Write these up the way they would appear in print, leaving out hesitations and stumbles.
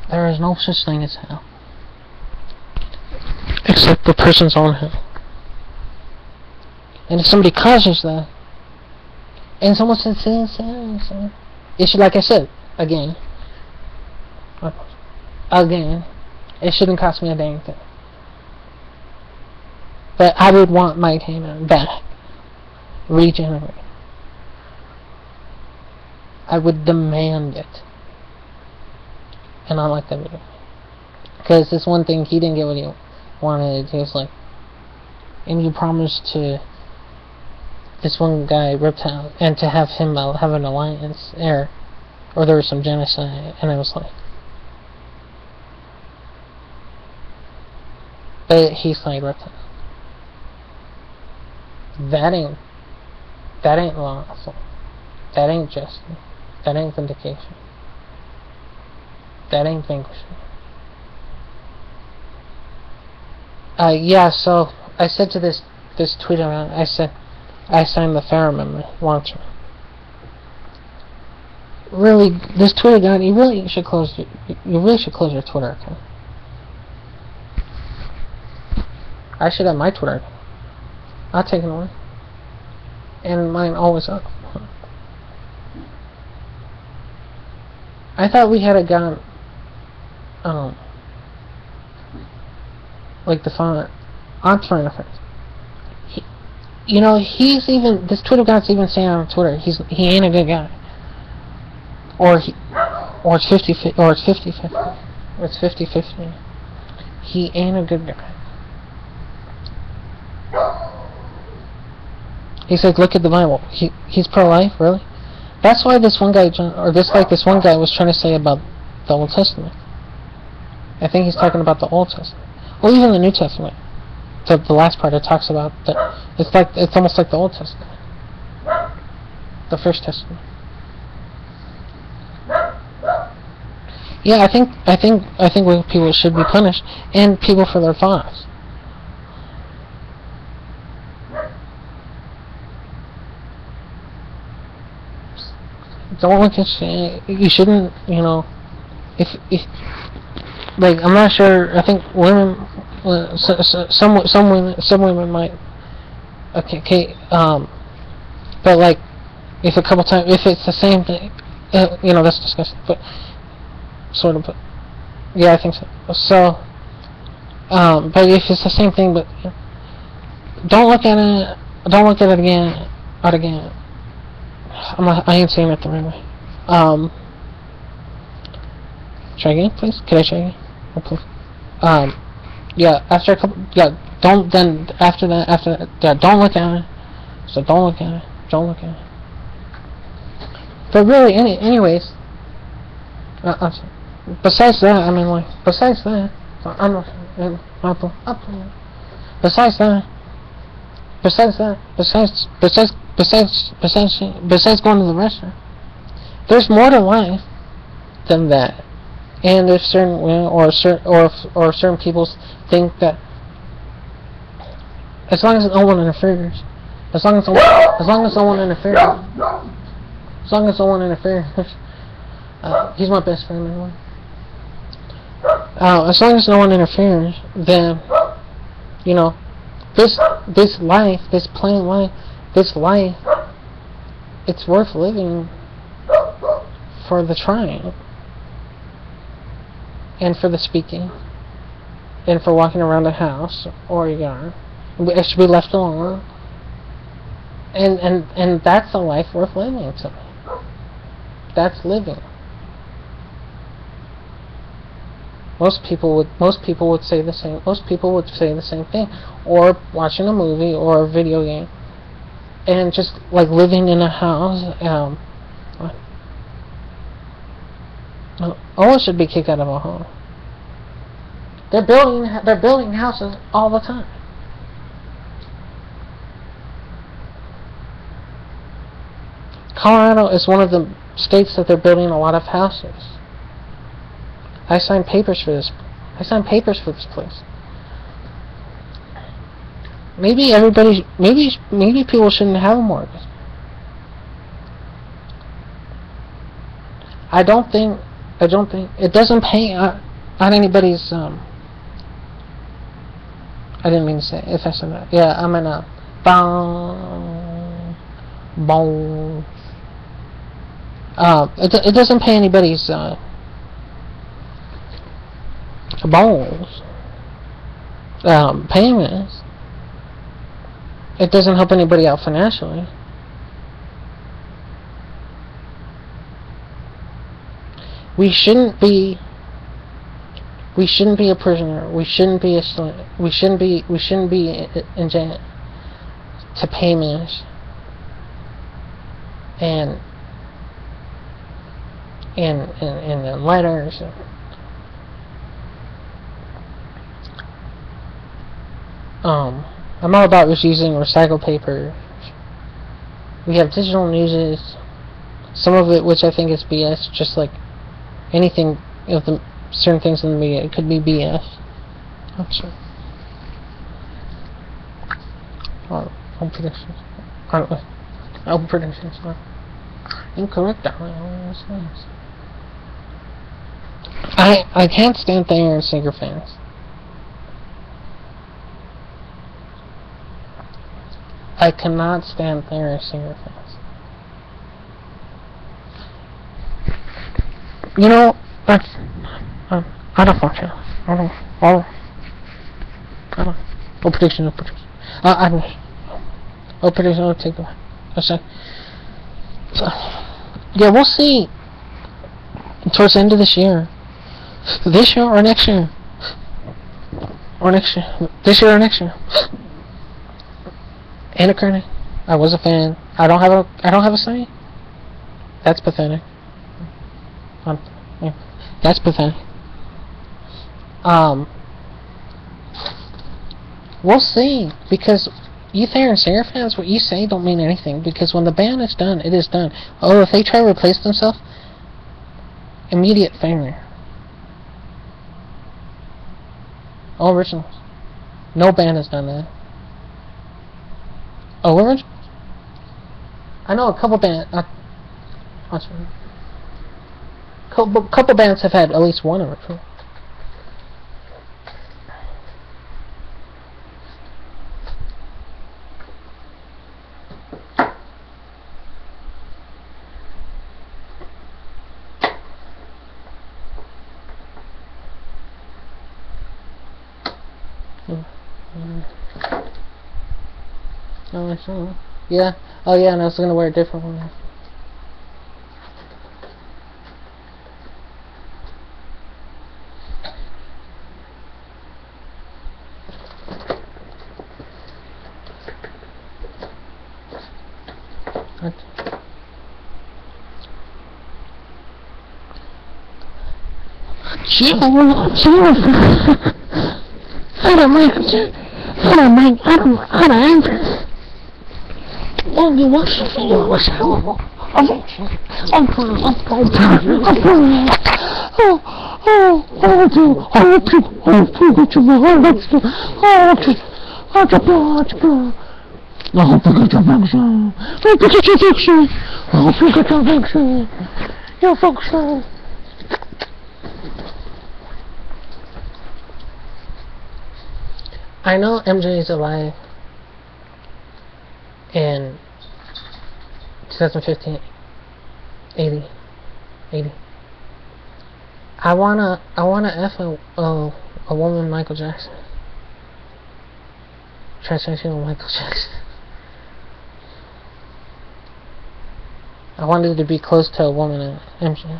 There is no such thing as hell. Except the person's own hell. And if somebody causes that, and someone says, it should, like I said, again, it shouldn't cost me a dang thing. But I would want my payment back. Regenerate. I would demand it. And I like that video. Because this one thing, he didn't get what he wanted. He was like, and you promised to this one guy, Reptile, and to have him have an alliance, or there was some genocide, and I was like, but he's like, Reptile, that ain't lawful, that ain't justice, that ain't vindication, that ain't vanquishment. Yeah, so I said to this tweet around, I said, I signed the Fair Amendment long term. Really, this Twitter guy, you really should close your Twitter account. I should have my Twitter account. I'll take it away. And mine always up. I thought we had a guy, like the font, I'm trying to find. You know, he's even, this Twitter guy's even saying on Twitter, he ain't a good guy. Or it's 50-50, or it's 50-50. Or it's 50-50. He ain't a good guy. He's like, look at the Bible. He's pro-life, really? That's why this one guy, this one guy was trying to say about the Old Testament. I think he's talking about the Old Testament. Well, even the New Testament. The last part, it talks about that. It's almost like the Old Testament, the First Testament. Yeah, I think people should be punished, and people for their thoughts. Don't look at shit. You shouldn't, you know. If like, I'm not sure. I think women. Some women might, okay, but like, if a couple times, if it's the same thing, you know, that's disgusting, but sort of, but yeah, I think so. So, but if it's the same thing, but you know, don't look at it again, not again. I ain't saying it the right way. Try again, please. Can I try again? Oh, please. Yeah, after a couple, yeah, don't look at it. So don't look at it. But really, anyways, besides that, I mean, like, besides going to the restaurant, there's more to life than that. And if certain women or certain people think that as long as no one interferes, he's my best friend anyway. As long as no one interferes, then, you know, this life, this plain life, it's worth living for the trying. And for the speaking, and for walking around the house or yard, it should be left alone. And that's a life worth living to me. That's living. Most people would say the same. Most people would say the same thing, or watching a movie or a video game, and just like living in a house. All should be kicked out of a home. They're building houses all the time. Colorado is one of the states that they're building a lot of houses. I signed papers for this. place. Maybe people shouldn't have a mortgage. I don't think it doesn't pay on anybody's. I didn't mean to say if I said that. Yeah, I'm in a bong. It doesn't pay anybody's bones. Payments. It doesn't help anybody out financially. We shouldn't be a prisoner. We shouldn't be a slave. We shouldn't be in jail to payments and letters. I'm all about just using recycled paper. We have digital newses, some of it which I think is BS, just like anything of the certain things in the media. It could be BS. I'm sorry. Home predictions. Home predictions. Incorrect. I can't stand Thayer and Singer fans. I cannot stand Thayer and Singer fans. You know, that's I don't watch it. I don't. No prediction. No prediction. I'll take that. Yeah, we'll see. Towards the end of this year. This year or next year. This year or next year. Anna Kearney. I was a fan. I don't have a say. That's pathetic. Yeah, that's pathetic. We'll see, because you Thayer and Singer fans, what you say don't mean anything, because when the band is done, it is done. Oh, if they try to replace themselves, immediate failure. All originals. No band has done that. Oh, originals? I know a couple bands. Couple bands have had at least one original. Oh, I saw. Yeah. Oh, yeah. And I was gonna wear a different one. I don't answer. Only watch the video was horrible. I know MJ is alive in 2015, 80. I wanna F a woman Michael Jackson. Transsexual Michael Jackson. I wanted to be close to a woman in MJ.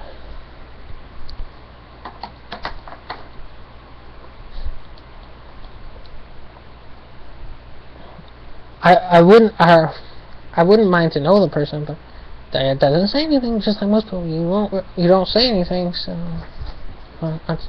I wouldn't mind to know the person, but that doesn't say anything. Just like most people, you don't say anything. So, that's